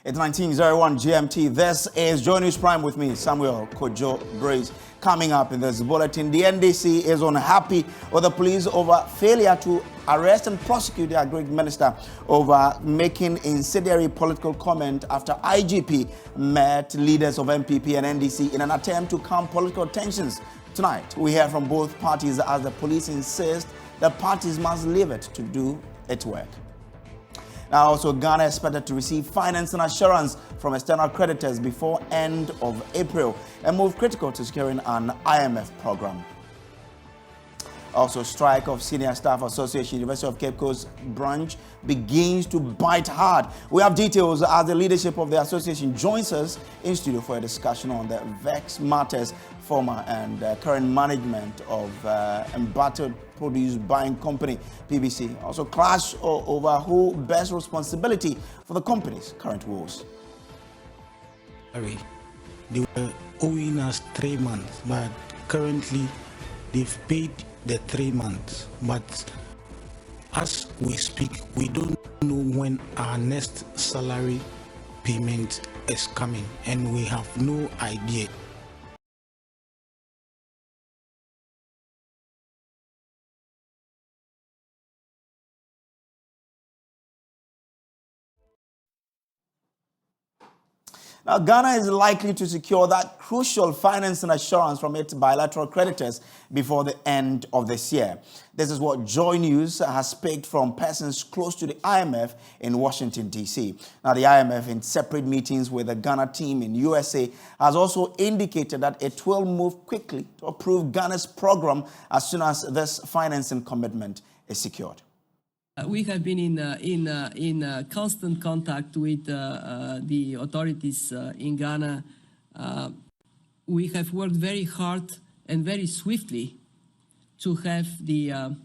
It's 19:01 GMT. This is Joy News Prime with me, Samuel Kojo Brace. Coming up in this bulletin, the NDC is unhappy with the police over failure to arrest and prosecute the Agri Minister over making incendiary political comment after IGP met leaders of MPP and NDC in an attempt to calm political tensions. Tonight, we hear from both parties as the police insist that parties must leave it to do its work. Now, also, Ghana is expected to receive finance and assurance from external creditors before end of April, a move critical to securing an IMF program. Also, strike of Senior Staff Association, University of Cape Coast branch begins to bite hard. We have details as the leadership of the association joins us in studio for a discussion on the vexed matters, former and current management of embattled produce buying company, PBC. Also clash over who bears responsibility for the company's current woes. They were owing us 3 months, but currently they've paid the 3 months. But as we speak, we don't know when our next salary payment is coming, and we have no idea. Now, Ghana is likely to secure that crucial finance and assurance from its bilateral creditors before the end of this year. This is what Joy News has picked from persons close to the IMF in Washington, D.C. Now, the IMF, in separate meetings with the Ghana team in USA, has also indicated that it will move quickly to approve Ghana's program as soon as this financing commitment is secured. We have been in constant contact with the authorities in Ghana. We have worked very hard and very swiftly to have the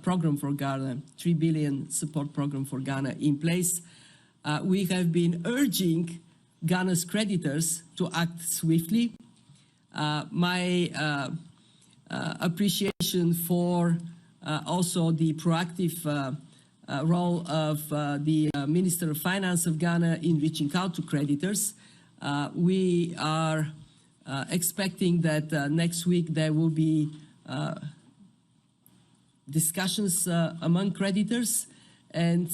program for Ghana, 3 billion support program for Ghana in place. We have been urging Ghana's creditors to act swiftly. My appreciation for also the proactive role of the Minister of Finance of Ghana in reaching out to creditors. We are expecting that next week there will be discussions among creditors, and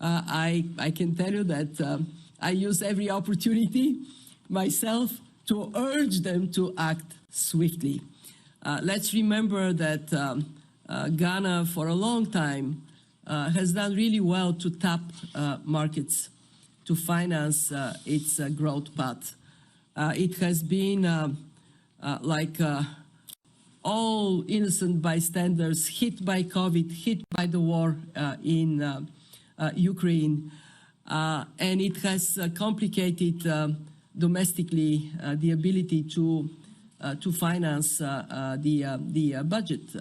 I can tell you that I use every opportunity myself to urge them to act swiftly. Let's remember that Ghana for a long time has done really well to tap markets to finance its growth path. It has been like all innocent bystanders hit by COVID, hit by the war in Ukraine, and it has complicated domestically the ability to finance the budget.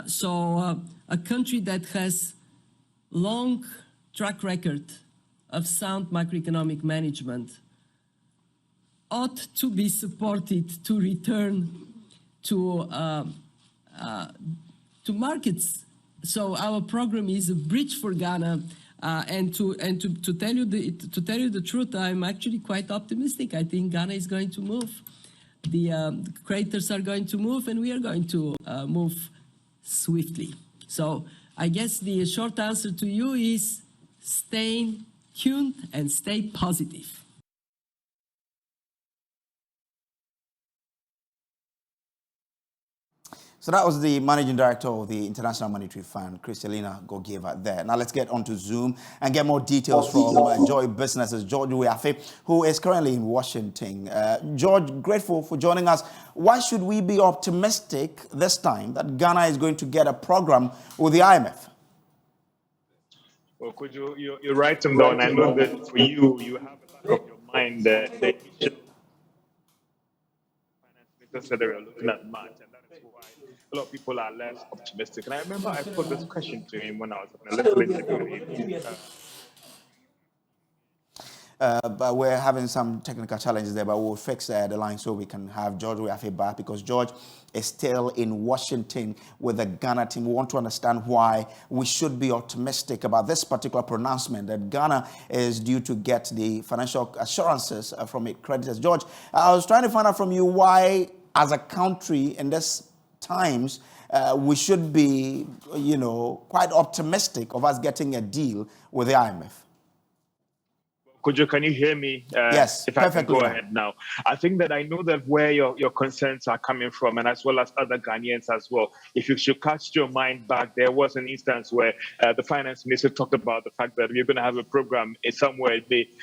So a country that has long track record of sound macroeconomic management ought to be supported to return to markets. So our program is a bridge for Ghana, and to tell you the truth, I'm actually quite optimistic. I think Ghana is going to move. The creditors are going to move, and we are going to move swiftly. So I guess the short answer to you is stay tuned and stay positive. So that was the Managing Director of the International Monetary Fund, Kristalina Gorgieva there. Now let's get onto Zoom and get more details from Joy Businesses, George Weafe, who is currently in Washington. George, grateful for joining us. Why should we be optimistic this time that Ghana is going to get a program with the IMF? Well, Kojo, you're right, Don. I know that for you, you have in the back of your mind the initial finance minister said they were looking at March, and that is why a lot of people are less optimistic. And I remember I put this question to him when I was having a little interview with him. but we're having some technical challenges there, but we'll fix the line so we can have George Weafe back, because George is still in Washington with the Ghana team. We want to understand why we should be optimistic about this particular pronouncement that Ghana is due to get the financial assurances from its creditors. George, I was trying to find out from you why, as a country in this times, we should be, quite optimistic of us getting a deal with the IMF. Kojo, can you hear me? Yes, if I can go ahead now. I think that I know that where your concerns are coming from, and as well as other Ghanaians as well. If you should cast your mind back, there was an instance where the finance minister talked about the fact that we're going to have a program somewhere,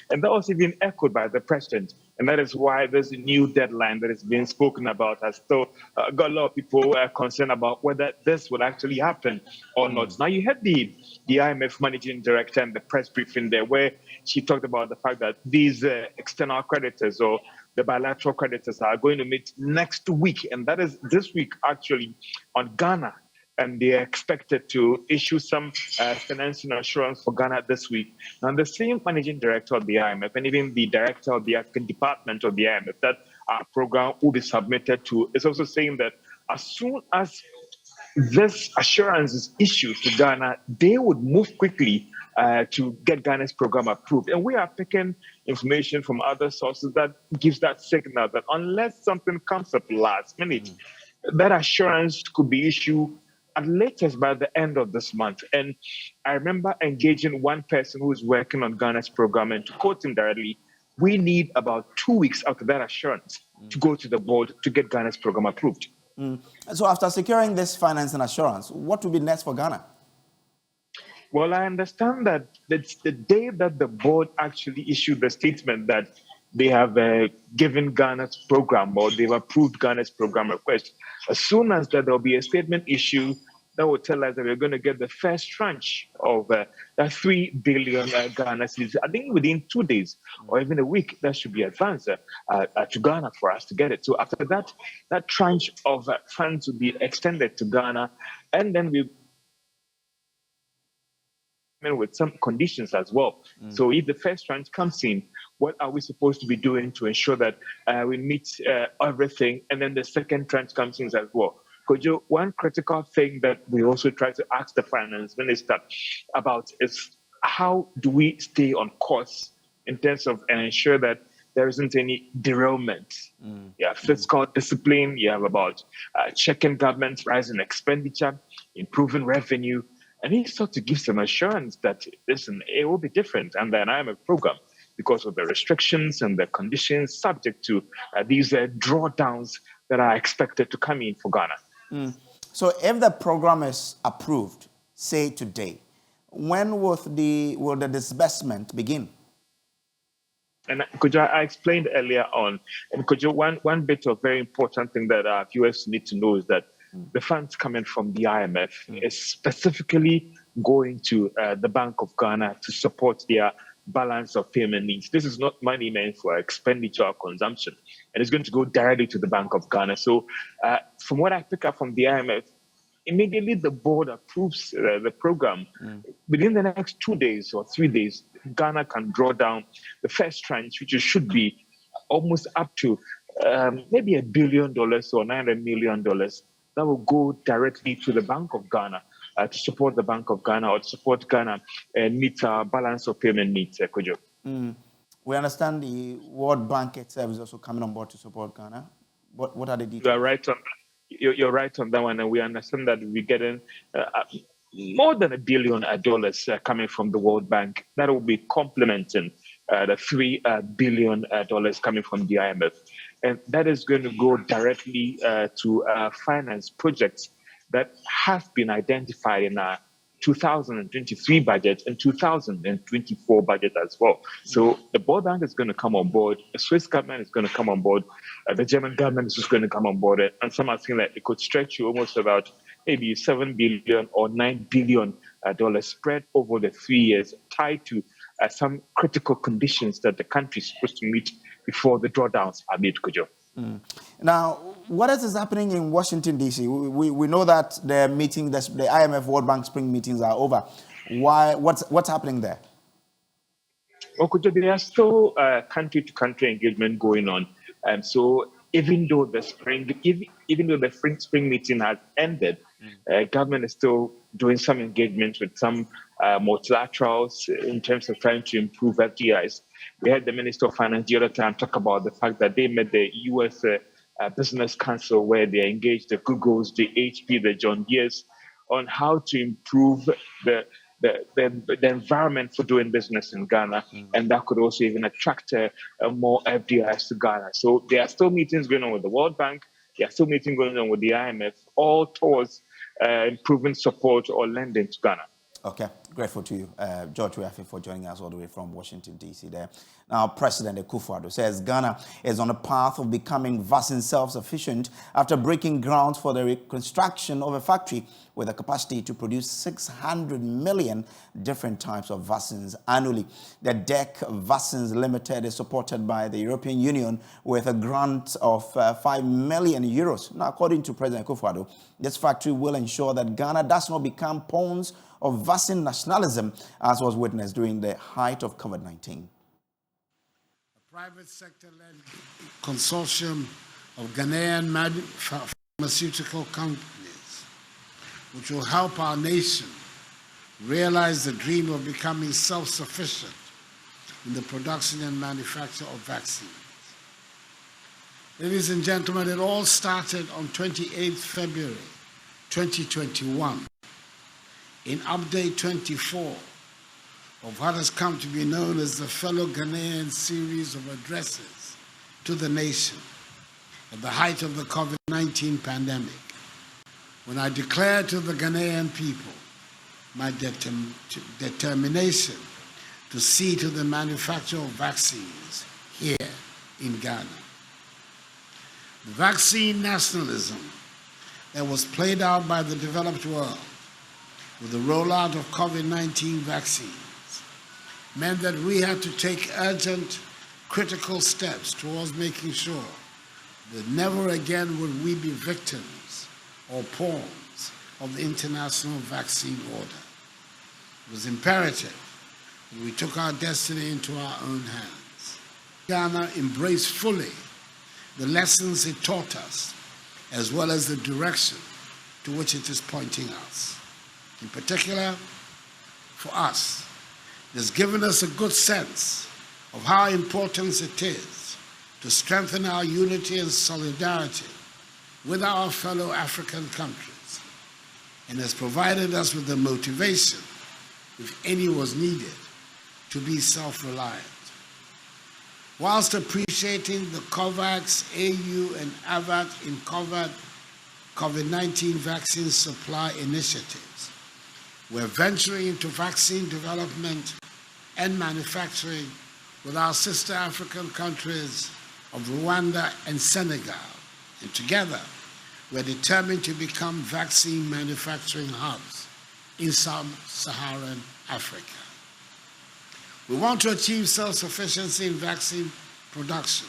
and that was even echoed by the president. And that is why there's a new deadline that is being spoken about, as though got a lot of people concerned about whether this will actually happen or not. Now, you had the IMF managing director and the press briefing there, where she talked about the fact that these external creditors or the bilateral creditors are going to meet next week. And that is this week, actually, on Ghana. And they are expected to issue some financing assurance for Ghana this week. Now, the same managing director of the IMF and even the director of the African department of the IMF that our program will be submitted to is also saying that as soon as this assurance is issued to Ghana, they would move quickly to get Ghana's program approved. And we are picking information from other sources that gives that signal that unless something comes up last minute, that assurance could be issued at latest by the end of this month. And I remember engaging one person who is working on Ghana's program, and to quote him directly, we need about 2 weeks after that assurance to go to the board to get Ghana's program approved. So after securing this financing assurance, what will be next for Ghana? Well, I understand that it's the day that the board actually issued the statement that they have given Ghana's program, or they've approved Ghana's program request. As soon as that, there'll be a statement issued that will tell us that we're going to get the first tranche of that 3 billion Ghana cedis. I think within 2 days or even a week, that should be advanced to Ghana for us to get it. So after that, that tranche of funds will be extended to Ghana, and then we with some conditions as well. So if the first tranche comes in, what are we supposed to be doing to ensure that we meet everything? And then the second tranche comes in as well. Kojo, one critical thing that we also try to ask the finance minister about is how do we stay on course in terms of and ensure that there isn't any derailment. You have fiscal discipline, you have about checking government's rising expenditure, improving revenue. And he sought to give some assurance that, listen, it will be different. And then I am a program because of the restrictions and the conditions subject to these drawdowns that are expected to come in for Ghana. So if the program is approved, say today, when will the disbursement begin? And Kojo, I explained earlier on, and Kojo, one bit of very important thing that our viewers need to know is that the funds coming from the IMF is specifically going to the Bank of Ghana to support their balance of payment needs. This is not money meant for expenditure or consumption, and it's going to go directly to the Bank of Ghana. So from what I pick up from the IMF, immediately the board approves the program. Within the next 2 days or 3 days, Ghana can draw down the first tranche, which should be almost up to maybe $1 billion or $900 million. That will go directly to the Bank of Ghana to support the Bank of Ghana or to support Ghana and meet our balance of payment needs, Kojo. We understand the World Bank itself is also coming on board to support Ghana. What are the details? You're right on that one, and we understand that we're getting more than $1 billion coming from the World Bank. That will be complementing the $3 billion coming from the IMF. And that is going to go directly to finance projects that have been identified in our 2023 budget and 2024 budget as well. So the World Bank is going to come on board, the Swiss government is going to come on board, the German government is just going to come on board, and some are saying that it could stretch to almost about maybe $7 billion or $9 billion spread over the 3 years, tied to some critical conditions that the country is supposed to meet before the drawdowns are made, Kojo. Now, what else is happening in Washington, D.C.? We know that the meeting, the IMF World Bank spring meetings are over. What's happening there? Kojo, there are still country-to-country engagement going on. So even though the spring meeting has ended, government is still doing some engagement with some multilaterals in terms of trying to improve FDIs. We had the Minister of Finance the other time talk about the fact that they met the U.S. Business Council, where they engaged the Googles, the HP, the John Deeres, on how to improve the environment for doing business in Ghana, and that could also even attract more FDIs to Ghana. So there are still meetings going on with the World Bank. There are still meetings going on with the IMF, all towards improving support or lending to Ghana. Okay, grateful to you, George Weafe, for joining us all the way from Washington, D.C. there. Now, President Akufo-Addo says Ghana is on a path of becoming vaccine self-sufficient after breaking ground for the reconstruction of a factory with a capacity to produce 600 million different types of vaccines annually. The DEC Vaccines Limited is supported by the European Union with a grant of 5 million euros. Now, according to President Akufo-Addo, this factory will ensure that Ghana does not become pawns of vaccine nationalism, as was witnessed during the height of COVID-19. A private sector-led consortium of Ghanaian pharmaceutical companies, which will help our nation realize the dream of becoming self-sufficient in the production and manufacture of vaccines. Ladies and gentlemen, it all started on 28th February 2021. In update 24 of what has come to be known as the Fellow Ghanaian series of addresses to the nation at the height of the COVID-19 pandemic, when I declared to the Ghanaian people my determination to see to the manufacture of vaccines here in Ghana. The vaccine nationalism that was played out by the developed world with the rollout of COVID-19 vaccines meant that we had to take urgent, critical steps towards making sure that never again would we be victims or pawns of the international vaccine order. It was imperative that we took our destiny into our own hands. Ghana embraced fully the lessons it taught us, as well as the direction to which it is pointing us. In particular, for us, it has given us a good sense of how important it is to strengthen our unity and solidarity with our fellow African countries, and has provided us with the motivation, if any was needed, to be self-reliant. Whilst appreciating the COVAX, AU, and AVAT in COVID-19 vaccine supply initiatives, we're venturing into vaccine development and manufacturing with our sister African countries of Rwanda and Senegal. And together, we're determined to become vaccine manufacturing hubs in sub-Saharan Africa. We want to achieve self-sufficiency in vaccine production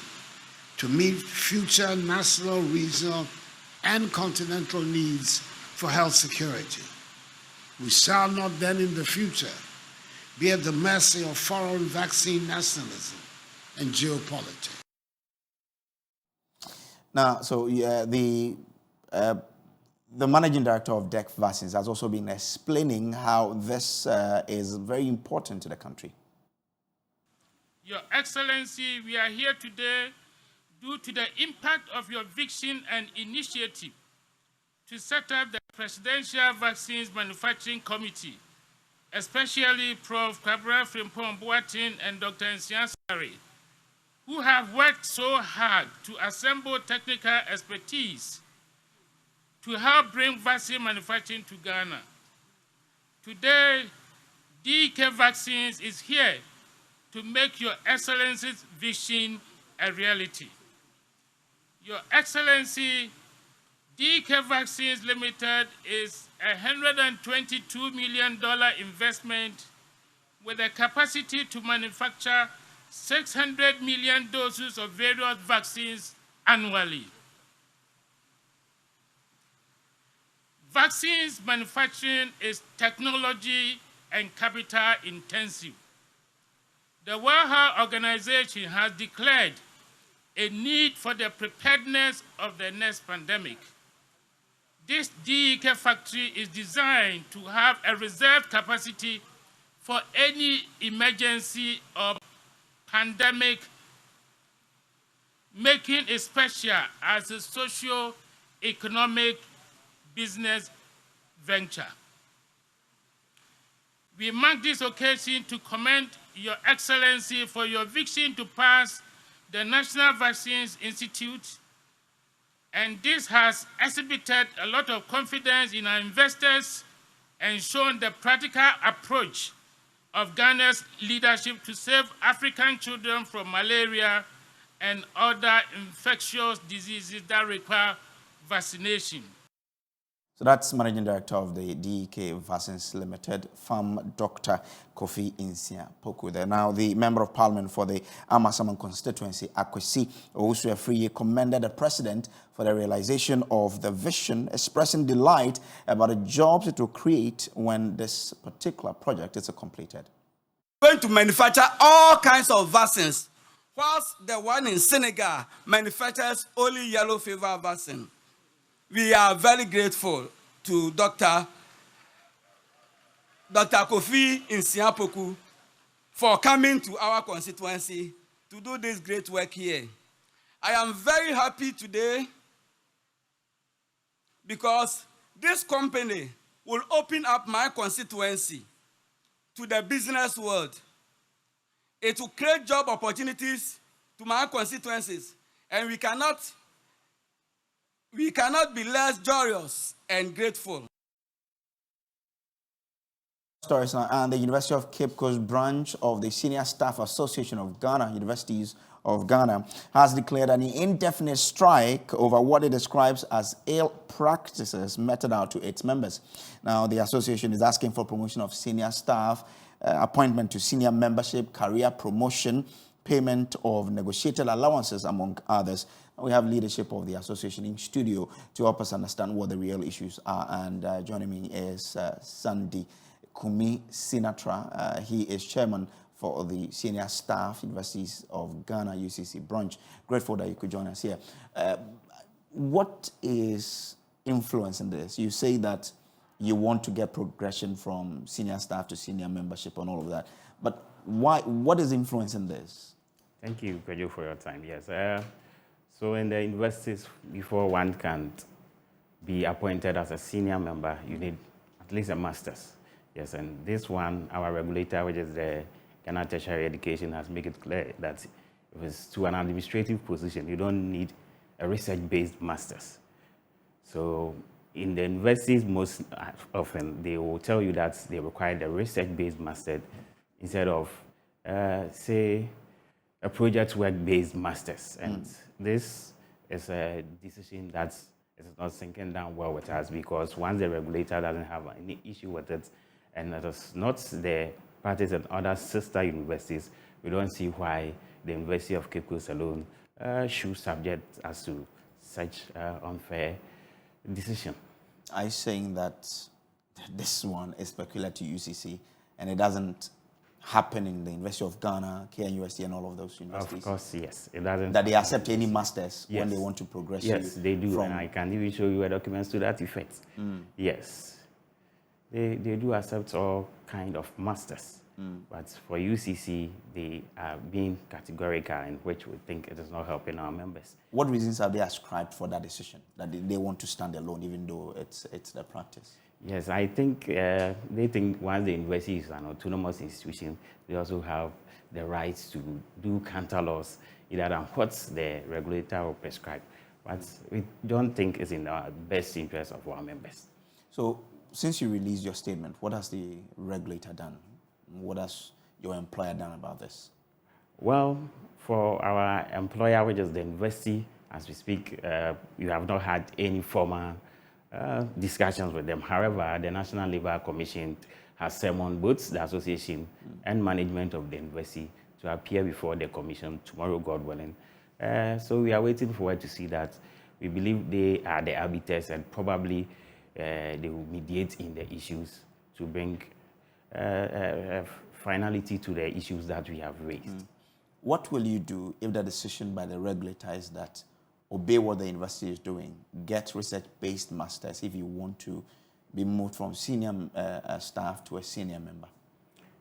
to meet future national, regional, and continental needs for health security. We shall not then in the future be at the mercy of foreign vaccine nationalism and geopolitics. Now, so the managing director of DEC Vaccines has also been explaining how this is very important to the country. Your Excellency, we are here today due to the impact of your vision and initiative to set up the Presidential Vaccines Manufacturing Committee, especially Prof. Kwabena Frimpong-Boateng and Dr. Nsia Sarri, who have worked so hard to assemble technical expertise to help bring vaccine manufacturing to Ghana. Today, DK Vaccines is here to make Your Excellency's vision a reality. Your Excellency, DK Vaccines Limited is a $122 million investment with a capacity to manufacture 600 million doses of various vaccines annually. Vaccines manufacturing is technology and capital intensive. the World Health Organization has declared a need for the preparedness of the next pandemic. This DEK factory is designed to have a reserve capacity for any emergency or pandemic, making it special as a socio-economic business venture. We mark this occasion to commend Your Excellency for your vision to pass the National Vaccines Institute, and this has exhibited a lot of confidence in our investors and shown the practical approach of Ghana's leadership to save African children from malaria and other infectious diseases that require vaccination. So that's Managing Director of the DEK Vaccines Limited, Farm Dr. Kofi Nsia-Poku. There now, the Member of Parliament for the Amasaman constituency, Akwesi Owusu-Afriyie, commended the President for the realization of the vision, expressing delight about the jobs it will create when this particular project is completed. We're going to manufacture all kinds of vaccines, whilst the one in Senegal manufactures only yellow fever vaccine. We are very grateful to Dr. Kofi Nsia-Poku for coming to our constituency to do this great work here. I am very happy today because this company will open up my constituency to the business world. It will create job opportunities to my constituencies, and we cannot be less joyous and grateful. Stories now, and the University of Cape Coast branch of the Senior Staff Association of Ghana, Universities of Ghana, has declared an indefinite strike over what it describes as ill practices meted out to its members. Now, the association is asking for promotion of senior staff, appointment to senior membership, career promotion, payment of negotiated allowances, among others. We have leadership of the association in studio to help us understand what the real issues are. And joining me is Sandy Kumi Sinatra. He is chairman for the Senior Staff Universities of Ghana, UCC branch. Grateful that you could join us here. What is influencing this? You say that you want to get progression from senior staff to senior membership and all of that. But why? What is influencing this? Thank you, Kojo, for your time. Yes. So in the universities, before one can be appointed as a senior member, you need at least a master's. Yes, and this one, our regulator, which is the Ghana Tertiary Education, has made it clear that if it's to an administrative position, you don't need a research-based master's. So in the universities, most often, they will tell you that they require the research-based master instead of, say, a project work-based master's. And this is a decision that is not sinking down well with us, because once the regulator doesn't have any issue with it, and it is not the parties and other sister universities, we don't see why the University of Cape Coast alone should subject us to such unfair decision. Are you saying that this one is peculiar to UCC and it doesn't happen in the University of Ghana, KNUST, and all of those universities? Of course, yes. It doesn't. That they accept any masters yes. when they want to progress yes, you? They do, from... and I can even show you a document to that effect. Yes. They do accept all kind of masters. But for UCC, they are being categorical, in which we think it is not helping our members. What reasons have they ascribed for that decision, that they want to stand alone, even though it's their practice? Yes, I think they think once the university is an autonomous institution, they also have the right to do counter laws, either than what the regulator will prescribe. But we don't think it's in the best interest of our members. So, since you released your statement, what has the regulator done? What has your employer done about this? Well, for our employer, which is the university, as we speak, you have not had any formal discussions with them. However, the National Labour Commission has summoned both the association and management of the university to appear before the commission tomorrow, God willing. So we are waiting forward to see that. We believe they are the arbiters, and probably they will mediate in the issues to bring finality to the issues that we have raised. What will you do if the decision by the regulator is that obey what the university is doing, get research-based masters if you want to be moved from senior staff to a senior member?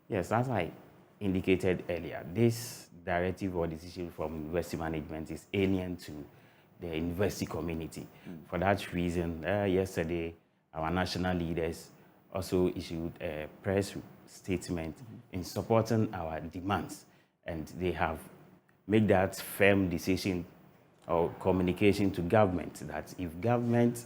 Yes, as I indicated earlier, this directive or decision from university management is alien to the university community. For that reason, yesterday, our national leaders also issued a press statement in supporting our demands, and they have made that firm decision or communication to government that if government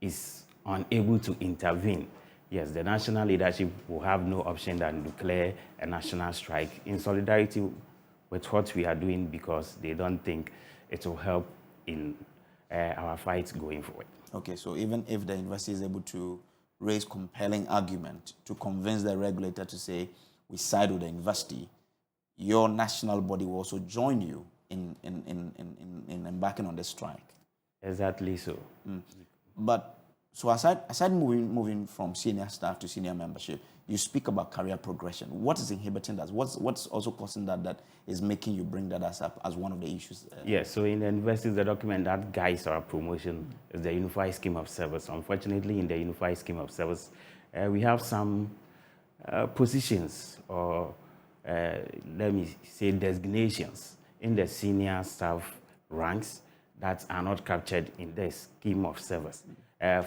is unable to intervene, yes, the national leadership will have no option than declare a national strike in solidarity with what we are doing, because they don't think it will help in our fight going forward. Okay, so even if the university is able to raise compelling argument to convince the regulator to say we side with the university, your national body will also join you in embarking on the strike. Exactly so. But so aside moving from senior staff to senior membership, you speak about career progression. What is inhibiting that? What's also causing that is making you bring that up as one of the issues? Yes, so in the universities, the document that guides our promotion is the Unified Scheme of Service. Unfortunately, in the Unified Scheme of Service, we have some positions or let me say designations in the senior staff ranks that are not captured in the scheme of service.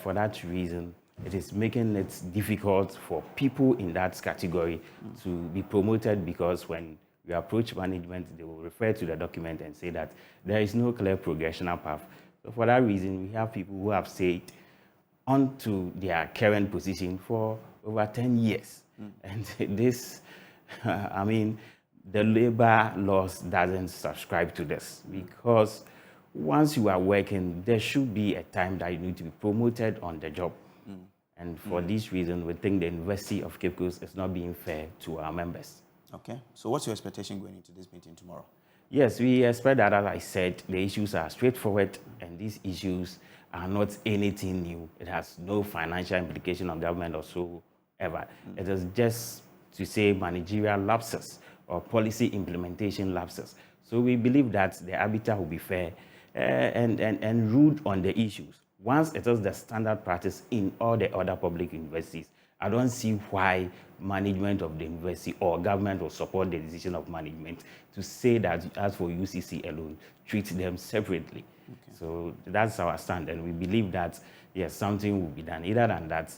For that reason, it is making it difficult for people in that category to be promoted, because when we approach management, they will refer to the document and say that there is no clear progressional path. So for that reason, we have people who have stayed on to their current position for over 10 years. And this, I mean, the labor laws doesn't subscribe to this, because once you are working, there should be a time that you need to be promoted on the job. And for this reason, we think the University of Cape Coast is not being fair to our members. Okay. So what's your expectation going into this meeting tomorrow? Yes, we expect that, as I said, the issues are straightforward, and these issues are not anything new. It has no financial implication on government or so ever. It is just to say managerial lapses or policy implementation lapses. So we believe that the arbiter will be fair and ruled on the issues. Once it is the standard practice in all the other public universities, I don't see why management of the university or government will support the decision of management to say that, as for UCC alone, treat them separately. Okay. So that's our stand, and we believe that, yes, something will be done. Either than that,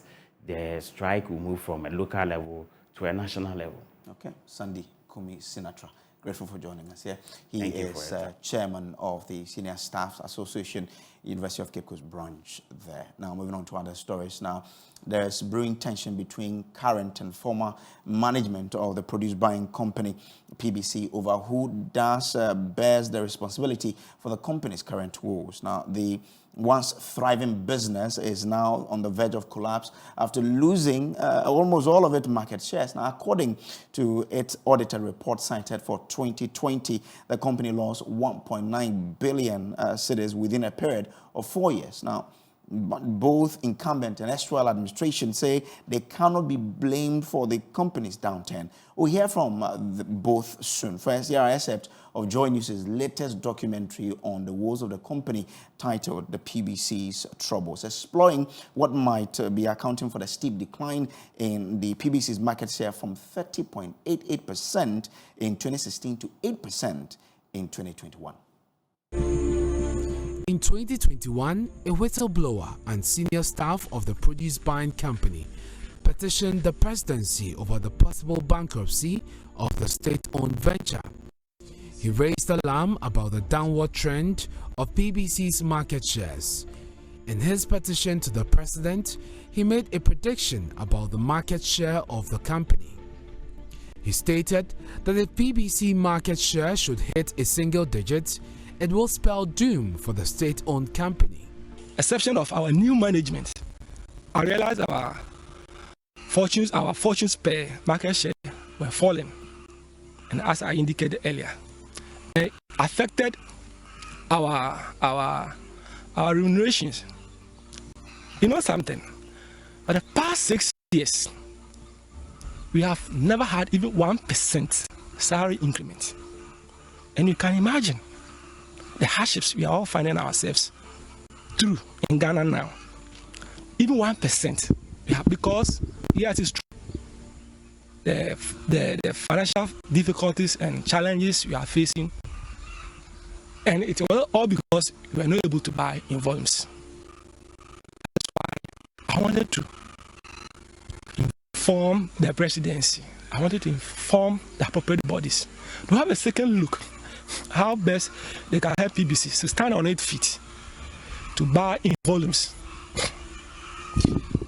the strike will move from a local level to a national level. Okay. Sandy Kumi Sinatra, grateful for joining us here. He is chairman of the Senior Staff Association, University of Cape Coast branch there. Now, moving on to other stories. Now, there's brewing tension between current and former management of the produce buying company, PBC, over who bears the responsibility for the company's current woes. Now, the once thriving business is now on the verge of collapse after losing almost all of its market shares. Now, according to its audited report cited for 2020, the company lost 1.9 billion cedis within a period of 4 years. Now, both incumbent and erstwhile administration say they cannot be blamed for the company's downturn. We'll hear from both soon. First, here are excerpts of Joy News' latest documentary on the woes of the company titled The PBC's Troubles, exploring what might be accounting for the steep decline in the PBC's market share from 30.88% in 2016 to 8% in 2021. In 2021, a whistleblower and senior staff of the produce buying company petitioned the presidency over the possible bankruptcy of the state-owned venture. He raised alarm about the downward trend of PBC's market shares. In his petition to the president, he made a prediction about the market share of the company. He stated that if PBC market share should hit a single digit, it will spell doom for the state-owned company. Exception of our new management, I realized our fortunes per market share were falling. And as I indicated earlier, it affected our remunerations. You know something? For the past 6 years, we have never had even 1% salary increment. And you can imagine the hardships we are all finding ourselves through in Ghana now. Even 1%, we have, because yes, it's true. The financial difficulties and challenges we are facing, and it was all because we were not able to buy in volumes. That's why I wanted to inform the presidency. I wanted to inform the appropriate bodies to have a second look how best they can help PBC to stand on its feet to buy in volumes.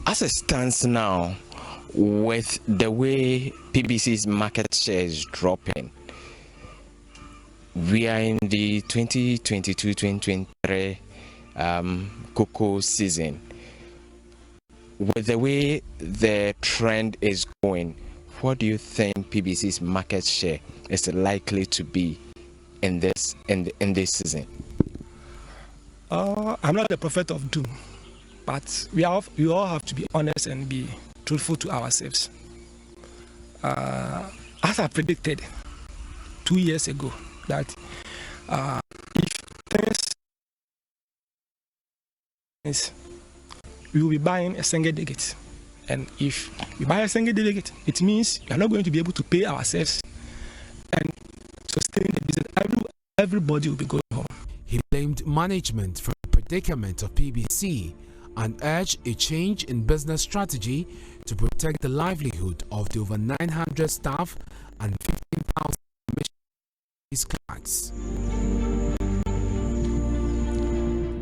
As it stands now, with the way PBC's market share is dropping, we are in the 2022-2023 cocoa season. With the way the trend is going, what do you think PBC's market share is likely to be in this season? I'm not the prophet of doom, but we all have to be honest and be truthful to ourselves. As I predicted 2 years ago, that if things, we will be buying a single digit, and if we buy a single digit, it means we are not going to be able to pay ourselves and sustain the business. Everybody will be going home. He blamed management for the predicament of PBC and urged a change in business strategy to protect the livelihood of the over 900 staff and 15,000 clerks.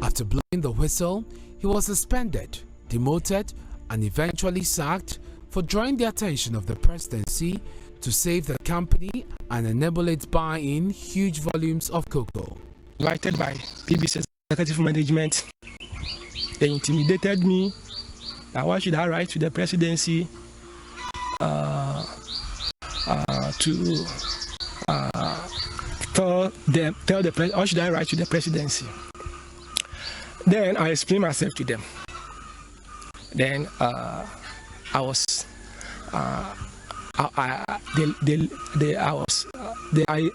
After blowing the whistle, he was suspended, demoted, and eventually sacked for drawing the attention of the presidency to save the company and enable it buy in huge volumes of cocoa. Invited by PBC executive management, they intimidated me. Now, why should I write to the presidency to tell the president? Or should I write to the presidency? Then I explained myself to them. Then I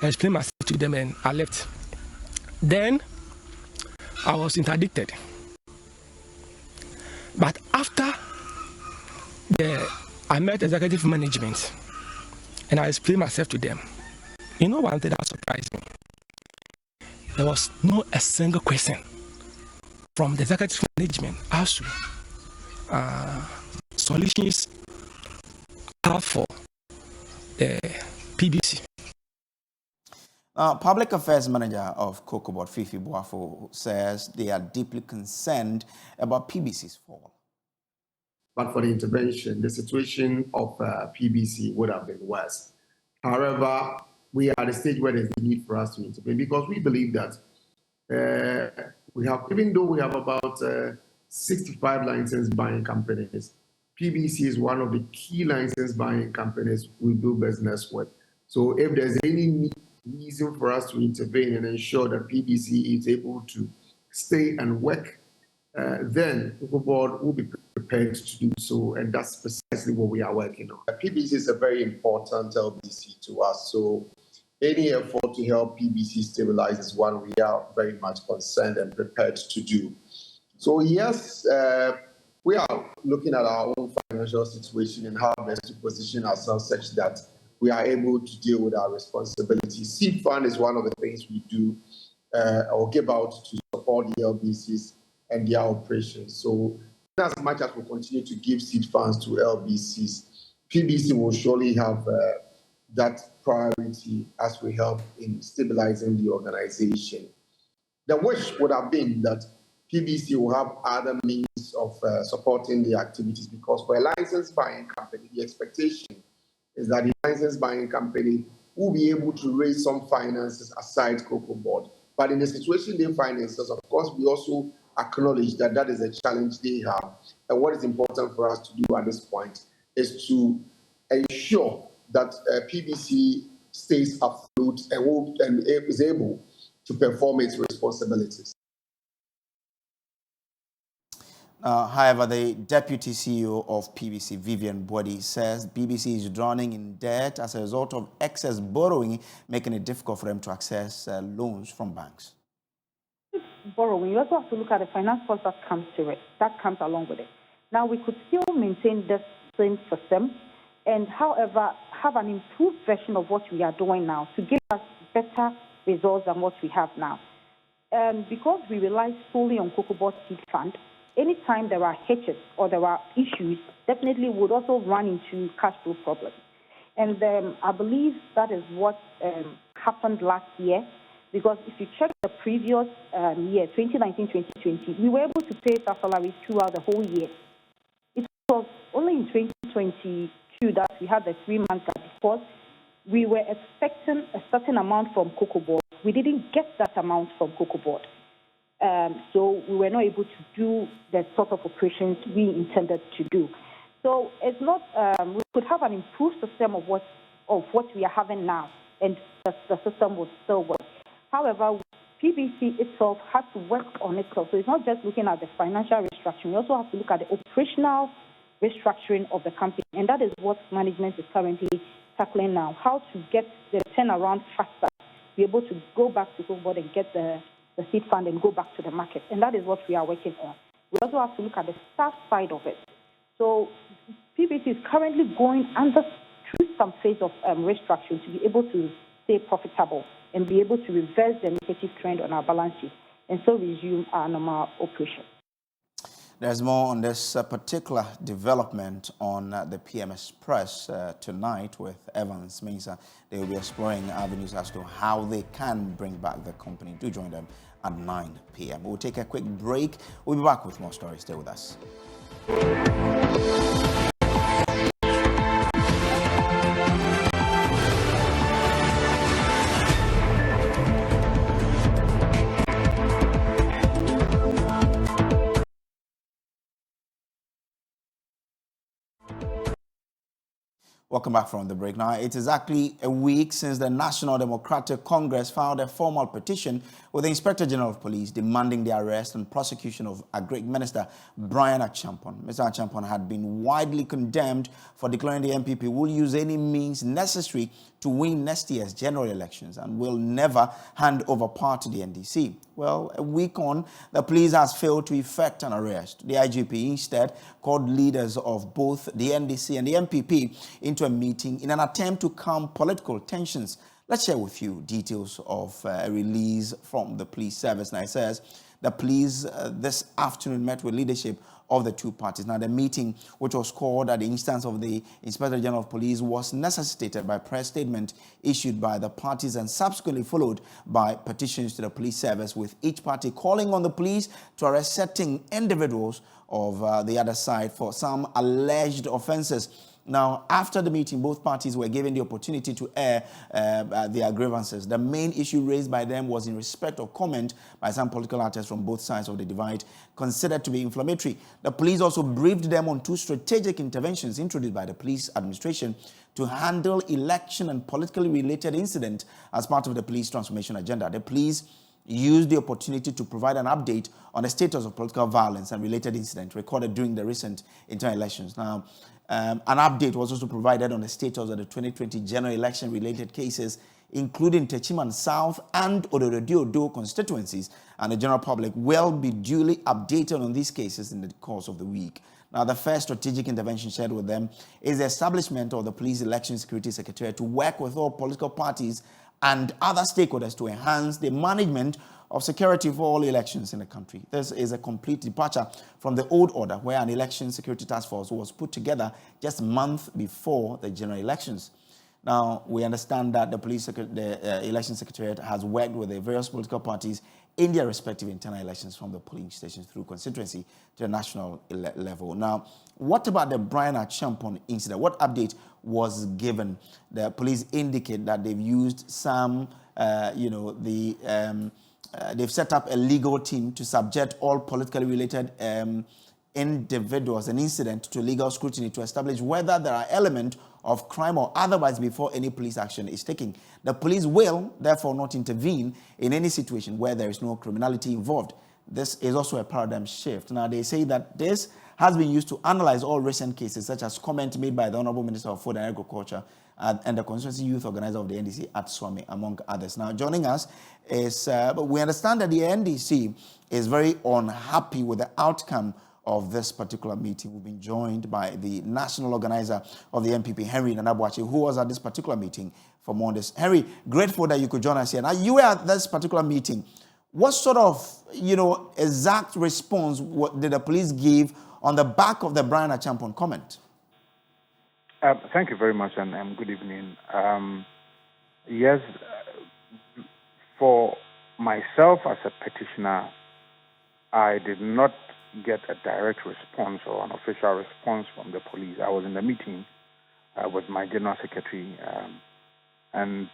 explained myself to them and I left. Then I was interdicted. But after I met executive management and I explained myself to them, you know one thing that surprised me? There was not a single question from the executive management as to solutions have for the PBC. Public Affairs Manager of Cocoa Board, Fifi Boafo, says they are deeply concerned about PBC's fall. But for the intervention, the situation of PBC would have been worse. However, we are at a stage where there's the need for us to intervene because we believe that even though we have about 65 license buying companies, PBC is one of the key license buying companies we do business with. So if there's any reason for us to intervene and ensure that PBC is able to stay and work, then the board will be prepared to do so, and that's precisely what we are working on. PBC is a very important LBC to us, so any effort to help PBC stabilize is one we are very much concerned and prepared to do. So yes, we are looking at our own financial situation and how best to position ourselves such that we are able to deal with our responsibilities. Seed fund is one of the things we do or give out to support the LBCs and their operations. So as much as we continue to give seed funds to LBCs, PBC will surely have that priority as we help in stabilizing the organization. The wish would have been that PBC will have other means of supporting the activities, because for a license buying company, the expectation is that the license buying company will be able to raise some finances aside Cocoa Board. But in the situation they find themselves, of course, we also acknowledge that that is a challenge they have. And what is important for us to do at this point is to ensure that PBC stays afloat and is able to perform its responsibilities. However, the deputy CEO of PBC, Vivian Body, says BBC is drowning in debt as a result of excess borrowing, making it difficult for them to access loans from banks. Borrowing, you also have to look at the finance cost that comes to it, that comes along with it. Now, we could still maintain this same system and, however, have an improved version of what we are doing now to give us better results than what we have now. Because we rely solely on Cocoa Board Seed Fund, anytime there are hitches or there are issues, definitely would also run into cash flow problems. And I believe that is what happened last year, because if you check the previous year, 2019-2020, we were able to pay our salaries throughout the whole year. It was only in 2022 that we had the 3-month gap because we were expecting a certain amount from Cocoa Board. We didn't get that amount from Cocoa Board. So we were not able to do the sort of operations we intended to do. So it's not, we could have an improved system of what we are having now, and the system would still work. However, PBC itself has to work on itself. So it's not just looking at the financial restructuring. We also have to look at the operational restructuring of the company. And that is what management is currently tackling now, how to get the turnaround faster, be able to go back to Cocoa Board and get the seed fund and go back to the market. And that is what we are working on. We also have to look at the staff side of it. So PBC is currently going through some phase of restructuring to be able to stay profitable and be able to reverse the negative trend on our balance sheet and so resume our normal operation. There's more on this particular development on the PM Express tonight with Evans Mensah. They will be exploring avenues as to how they can bring back the company. Do join them at 9 p.m. We'll take a quick break. We'll be back with more stories. Stay with us. Welcome back from the break. Now, it is exactly a week since the National Democratic Congress filed a formal petition with the Inspector General of Police demanding the arrest and prosecution of Agric Minister Brian Acheampong. Mr. Acheampong had been widely condemned for declaring the MPP will use any means necessary to win next year's general elections and will never hand over power to the NDC. Well, a week on, the police has failed to effect an arrest. The IGP instead called leaders of both the NDC and the MPP into a meeting in an attempt to calm political tensions. Let's share with you details of a release from the police service. Now, it says the police this afternoon met with leadership of the two parties. Now, the meeting, which was called at the instance of the Inspector General of Police, was necessitated by a press statement issued by the parties and subsequently followed by petitions to the police service, with each party calling on the police to arrest certain individuals of the other side for some alleged offenses. Now, after the meeting, both parties were given the opportunity to air their grievances. The main issue raised by them was in respect of comment by some political actors from both sides of the divide, considered to be inflammatory. The police also briefed them on two strategic interventions introduced by the police administration to handle election and politically related incidents as part of the police transformation agenda. The police used the opportunity to provide an update on the status of political violence and related incidents recorded during the recent internal elections. Now, an update was also provided on the status of the 2020 general election-related cases, including Techiman South and Ododo constituencies, and the general public will be duly updated on these cases in the course of the week. Now, the first strategic intervention shared with them is the establishment of the Police Election Security Secretariat to work with all political parties and other stakeholders to enhance the management of security for all elections in the country. This is a complete departure from the old order where an election security task force was put together just a month before the general elections. Now, we understand that the election secretariat has worked with the various political parties in their respective internal elections from the polling stations through constituency to the national level. Now, what about the Brian Acheampong incident? What update was given? The police indicate that they've used some, they've set up a legal team to subject all politically related individuals and incident to legal scrutiny to establish whether there are elements of crime or otherwise before any police action is taken. The police will, therefore, not intervene in any situation where there is no criminality involved. this is also a paradigm shift. Now, they say that this has been used to analyze all recent cases, such as comment made by the Honorable Minister of Food and Agriculture and the constituency youth organizer of the NDC at Swami, among others. Now, joining us is, we understand that the NDC is very unhappy with the outcome of this particular meeting. We've been joined by the national organizer of the NPP, Henry Nanabuachi, who was at this particular meeting for more on this. Henry, grateful that you could join us here. Now, you were at this particular meeting. What sort of, exact response did the police give on the back of the Brian Achampon comment? Thank you very much, and good evening. Yes, for myself as a petitioner, I did not get a direct response or an official response from the police. I was in the meeting with my general secretary, and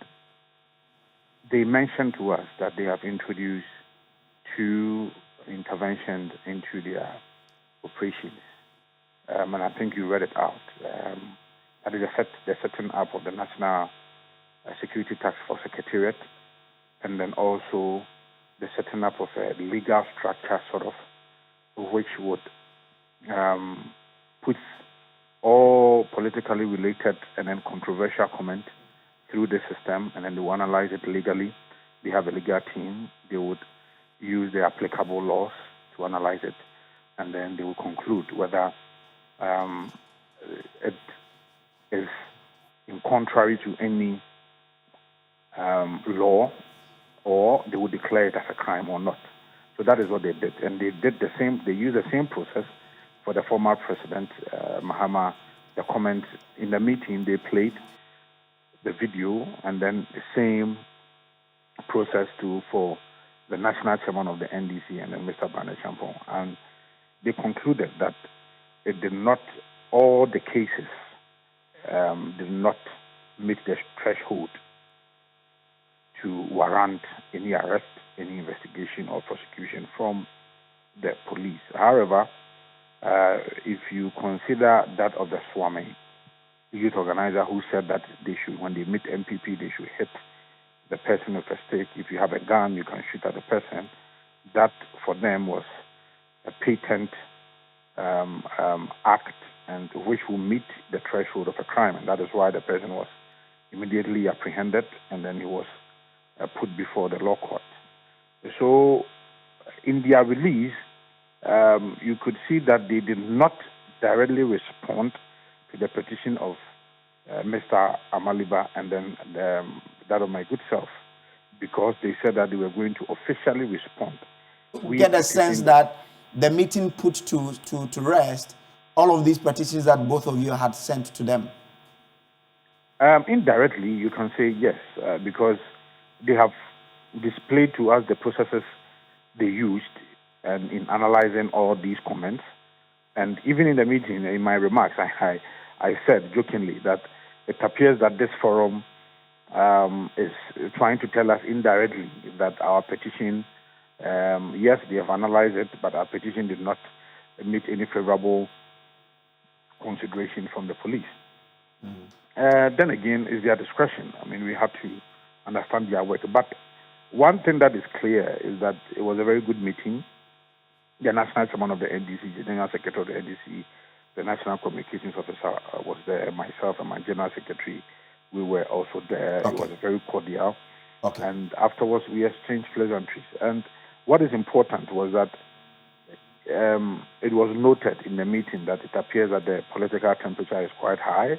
they mentioned to us that they have introduced 2 interventions into their operations. And I think you read it out. That is the setting up of the National Security Task Force Secretariat, and then also the setting up of a legal structure, sort of, which would put all politically related and then controversial comment through the system, and then they will analyze it legally. They have a legal team. They would use the applicable laws to analyze it, and then they will conclude whether it is in contrary to any law, or they would declare it as a crime or not. So that is what they did, and they did the same. They used the same process for the former president Mahama. The comment in the meeting, they played the video, and then the same process for the national chairman of the NDC and then Mr. Brian Achampon. And they concluded that it did not, all the cases did not meet the threshold to warrant any arrest, any investigation or prosecution from the police. However, if you consider that of the Swami youth organizer, who said that they should, when they meet MPP, they should hit the person with a stick. If you have a gun, you can shoot at the person. That for them was a patent act, and which will meet the threshold of a crime, and that is why the person was immediately apprehended, and then he was put before the law court. So in their release, you could see that they did not directly respond to the petition of Mr. Amaliba and then that of my good self, because they said that they were going to officially respond. We get a sense that the meeting put to rest all of these petitions that both of you had sent to them. Indirectly, you can say yes, because they have displayed to us the processes they used and in analyzing all these comments. And even in the meeting, in my remarks, I said jokingly that it appears that this forum is trying to tell us indirectly that our petition, yes, they have analyzed it, but our petition did not meet any favorable consideration from the police. Then again, it's their discretion. I mean, we have to understand their work. But one thing that is clear is that it was a very good meeting. The national chairman of the NDC, the general secretary of the NDC, the national communications officer was there, myself and my general secretary, we were also there. Okay. It was very cordial. Okay. And afterwards, we exchanged pleasantries. And what is important was that it was noted in the meeting that it appears that the political temperature is quite high.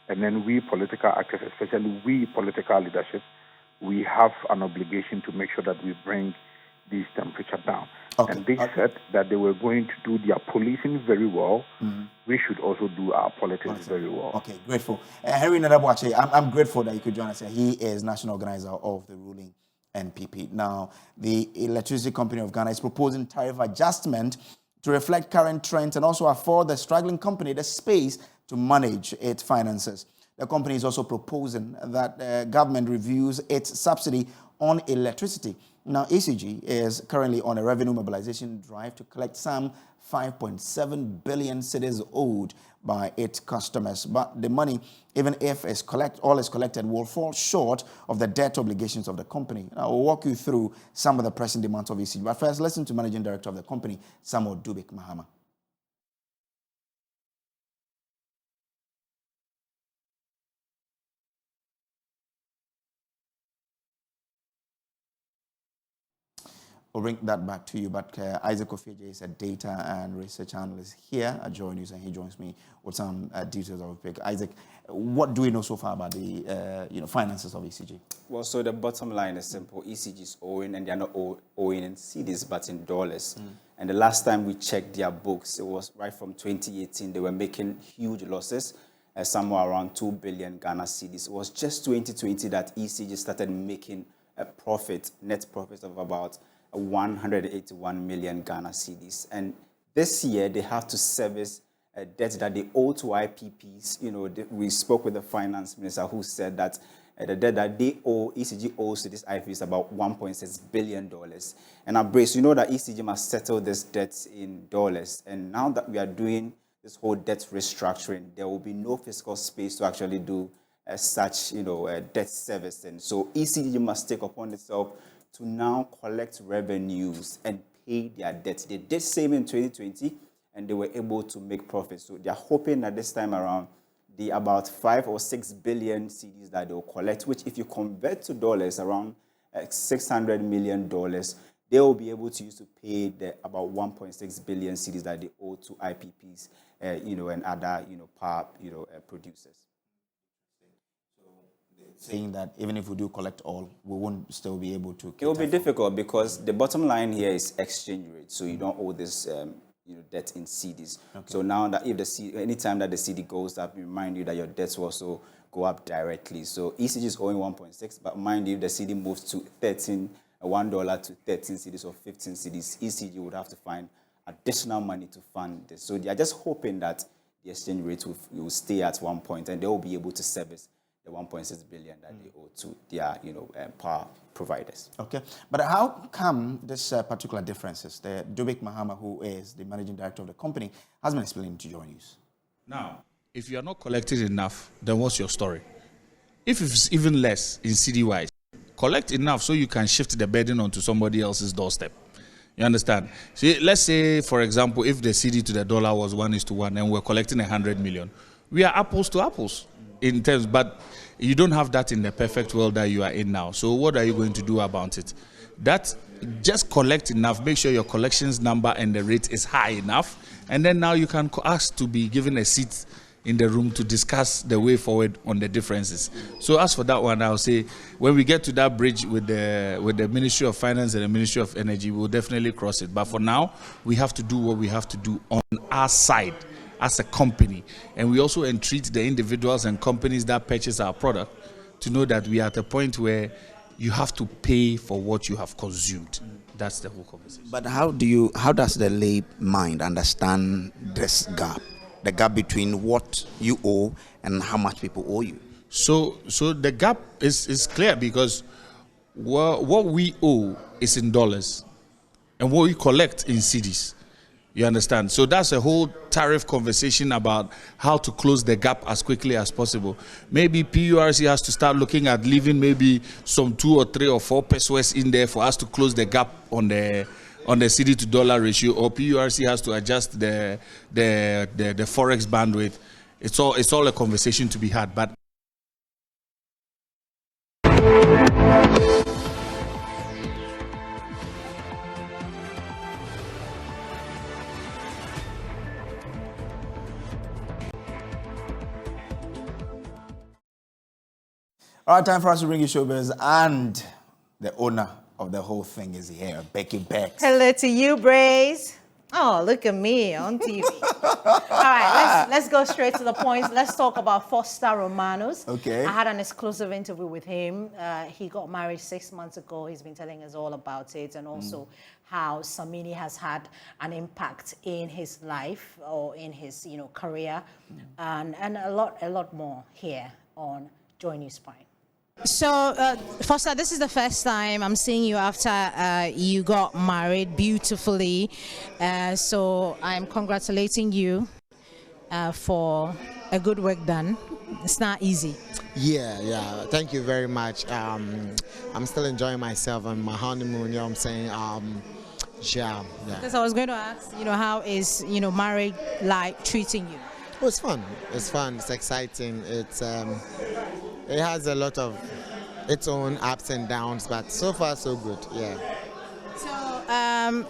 And then we political actors, especially we political leadership, we have an obligation to make sure that we bring this temperature down. Okay. And they said that they were going to do their policing very well. We should also do our politics very well. Okay, grateful. Henry Nadabuache, I'm grateful that you could join us here. He is national organizer of the ruling NPP. Now, the Electricity Company of Ghana is proposing tariff adjustment to reflect current trends and also afford the struggling company the space to manage its finances. The company is also proposing that the government reviews its subsidy on electricity. Now, ECG is currently on a revenue mobilization drive to collect some 5.7 billion cedis owed by its customers. But the money, even if all is collected, will fall short of the debt obligations of the company. I will walk you through some of the pressing demands of ECG. But first, listen to Managing Director of the company, Samuel Dubik Mahama. We'll bring that back to you, but Isaac Ofeje is a data and research analyst here at Joy News, and he joins me with some details of the pick. Isaac, what do we know so far about the finances of ECG? Well, so the bottom line is simple. ECG is owing, and they're not owing in cedis, but in dollars. And the last time we checked their books, it was right from 2018. They were making huge losses, somewhere around 2 billion Ghana cedis. It was just 2020 that ECG started making a profit, net profit of about 181 million Ghana cedis. And this year, they have to service a debt that they owe to IPPs. We spoke with the finance minister who said that the debt that they owe, ECG owes to this IPP is about $1.6 billion. And Brace, you know that ECG must settle this debt in dollars. And now that we are doing this whole debt restructuring, there will be no fiscal space to actually do such, debt servicing. So ECG must take upon itself to now collect revenues and pay their debts. They did same in 2020, and they were able to make profits. So they're hoping that this time around, the about 5 or 6 billion cedis that they'll collect, which if you convert to dollars, around $600 million, they will be able to use to pay the about 1.6 billion cedis that they owe to IPPs, and other, power, producers. Saying that even if we do collect all, we won't still be able to. It will be difficult because the bottom line here is exchange rate. So you don't owe this, debt in cedis. Okay. So now that anytime that the CD goes up, remind you that your debts will also go up directly. So ECG is owing 1.6, but mind you, if the CD moves to $1 to 13 cedis or 15 cedis, ECG would have to find additional money to fund this. So they are just hoping that the exchange rate will stay at 1 point, and they will be able to service the 1.6 billion that they owe to their, power providers. Okay, but how come this particular differences? The Dubik Mahama, who is the managing director of the company, has been explaining to Joy News. Now, if you are not collecting enough, then what's your story? If it's even less in CD-wise, collect enough so you can shift the burden onto somebody else's doorstep. You understand? See, let's say, for example, if the CD to the dollar was 1:1 and we're collecting 100 million, we are apples to apples in terms, but you don't have that in the perfect world that you are in now. So what are you going to do about it? That just collect enough, make sure your collections number and the rate is high enough, and then now you can ask to be given a seat in the room to discuss the way forward on the differences. So as for that one, I'll say when we get to that bridge with the Ministry of Finance and the Ministry of Energy, we'll definitely cross it. But for now, we have to do what we have to do on our side as a company, and we also entreat the individuals and companies that purchase our product to know that we are at a point where you have to pay for what you have consumed. That's the whole conversation. But how does the lay mind understand this gap, the gap between what you owe and how much people owe you? So the gap is clear because what we owe is in dollars and what we collect in cedis. You understand? So that's a whole tariff conversation about how to close the gap as quickly as possible. Maybe PURC has to start looking at leaving maybe some 2 or 3 or 4 pesos in there for us to close the gap on the cedi to dollar ratio, or PURC has to adjust the forex bandwidth. It's all a conversation to be had. But all right, time for us to bring you showbiz, and the owner of the whole thing is here, Becky Bex. Hello to you, Brace. Oh, look at me on TV. All right, let's go straight to the point. Let's talk about Foster Romanos. Okay. I had an exclusive interview with him. He got married 6 months ago. He's been telling us all about it, and also how Samini has had an impact in his life or in his career, and a lot more here on Joy News Prime. So, Foster, this is the first time I'm seeing you after you got married beautifully. So I'm congratulating you for a good work done. It's not easy. Yeah. Thank you very much. I'm still enjoying myself on my honeymoon. You know what I'm saying? Yeah. Because I was going to ask, how is, married life treating you? Oh, it's fun. It's fun. It's exciting. It has a lot of its own ups and downs, but so far so good. Yeah. So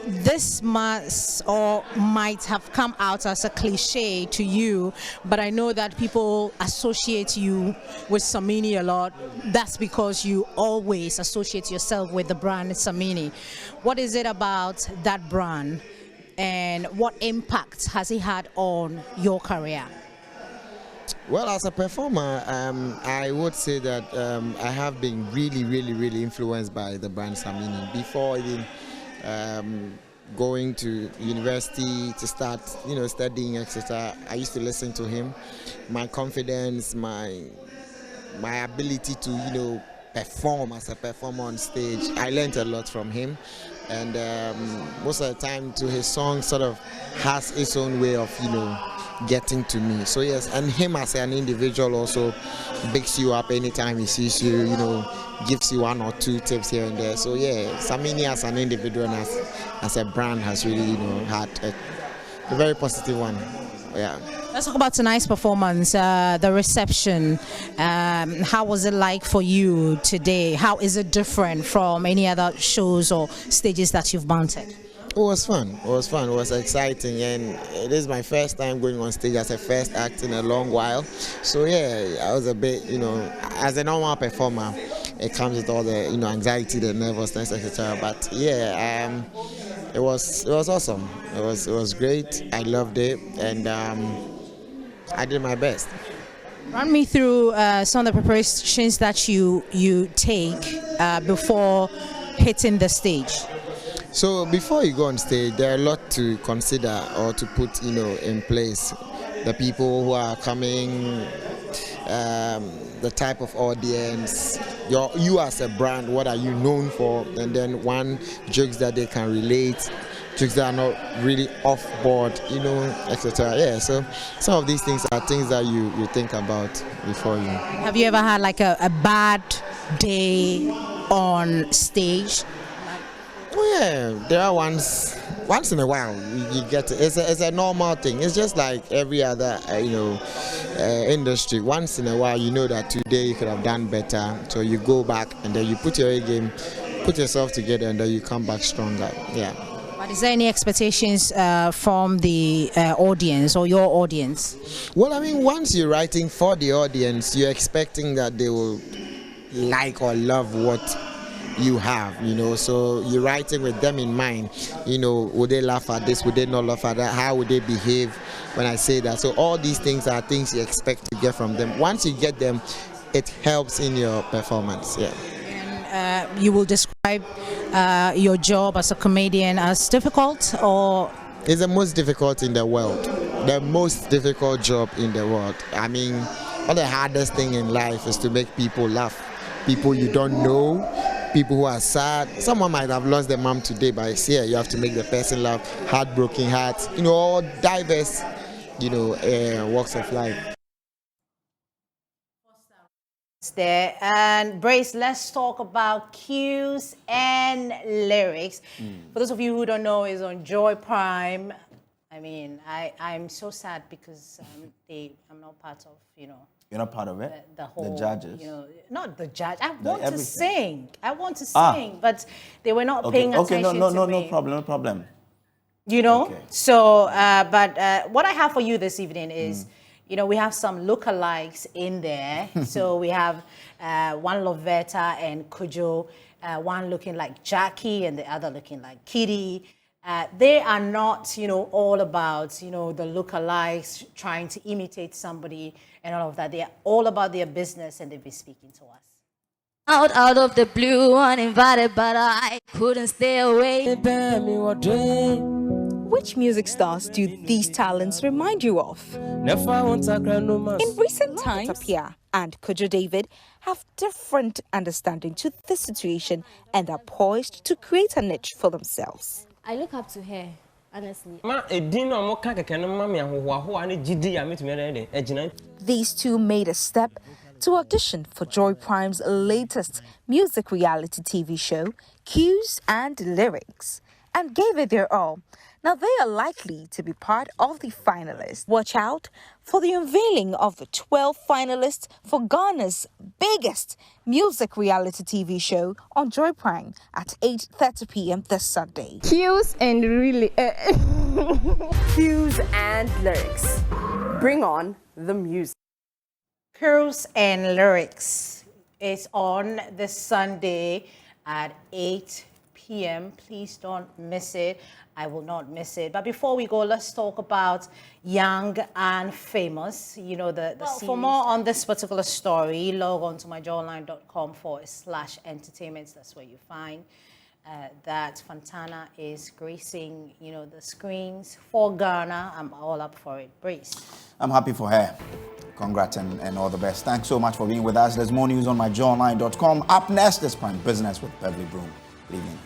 this must or might have come out as a cliche to you, but I know that people associate you with Samini a lot. That's because you always associate yourself with the brand Samini. What is it about that brand, and what impact has it had on your career? Well, as a performer, I would say that I have been really influenced by the brand Samini. Before even going to university to start, studying, etc., I used to listen to him. My confidence, my ability to, perform as a performer on stage, I learned a lot from him. And most of the time, to his song sort of has its own way of, getting to me. So yes, and him as an individual also bigs you up anytime he sees you, gives you one or two tips here and there. So yeah, Samini as an individual and as a brand has really, had a very positive one. Yeah. Let's talk about tonight's performance, the reception. How was it like for you today? How is it different from any other shows or stages that you've mounted? It was fun. It was exciting, and it is my first time going on stage as a first act in a long while. So yeah, I was a bit, as a normal performer, it comes with all the, anxiety, the nervousness, etc. But yeah, it was awesome. It was great. I loved it, and I did my best. Run me through some of the preparations that you take before hitting the stage. So before you go on stage, there are a lot to consider or to put, in place. The people who are coming, the type of audience, you as a brand, what are you known for, and then jokes that they can relate, jokes that are not really off board, etc. Yeah, so some of these things are things that you think about before you. Have you ever had like a bad day on stage? Oh yeah, there are once in a while you get it. It's a normal thing. It's just like every other industry. Once in a while, you know that today you could have done better, so you go back and then you put your A game, put yourself together, and then you come back stronger. Yeah. But is there any expectations from the audience or your audience? Well, I mean, once you're writing for the audience, you're expecting that they will like or love what you have, so you're writing with them in mind. Would they laugh at this? Would they not laugh at that? How would they behave when I say that? So all these things are things you expect to get from them. Once you get them, it helps in your performance. Yeah. And you will describe your job as a comedian as difficult, or? It's the most difficult in the world. The most difficult job in the world. I mean, all the hardest thing in life is to make people laugh. People you don't know, people who are sad. Someone might have lost their mom today, but it's here. You have to make the person laugh. Heartbroken hearts, all diverse, walks of life. There and Brace, let's talk about cues and lyrics. For those of you who don't know, is on Joy Prime. I mean, I'm so sad because I'm not part of, You're not part of it? The whole, the judges? Not the judge. I want to sing. But they were not paying attention to me. No problem. Okay. So, but what I have for you this evening is, we have some lookalikes in there. So we have one Lovetta and Kojo, one looking like Jackie and the other looking like Kitty. They are not, all about, the lookalikes, trying to imitate somebody and all of that. They are all about their business, and they'll be speaking to us. Out of the blue, uninvited, but I couldn't stay away. Which music stars do these talents remind you of? In recent times, Pia and Kojo David have different understanding to this situation and are poised to create a niche for themselves. I look up to her, honestly. These two made a step to audition for Joy Prime's latest music reality TV show, Cues and Lyrics, and gave it their all. Now they are likely to be part of the finalists. Watch out for the unveiling of the 12 finalists for Ghana's biggest music reality TV show on Joy Prime at 8:30 p.m. this Sunday. Cues and Cues and Lyrics. Bring on the music. Cues and Lyrics is on this Sunday at 8 p.m. Please don't miss it. I will not miss it. But before we go, let's talk about Young and Famous. You know, the series. For more on this particular story, log on to myjawline.com/entertainment. That's where you find that Fantana is gracing, you know, the screens for Ghana. I'm all up for it. Brace. I'm happy for her. Congrats and all the best. Thanks so much for being with us. There's more news on myjawline.com. Up next, this Prime Business with Beverly Broom. Good evening.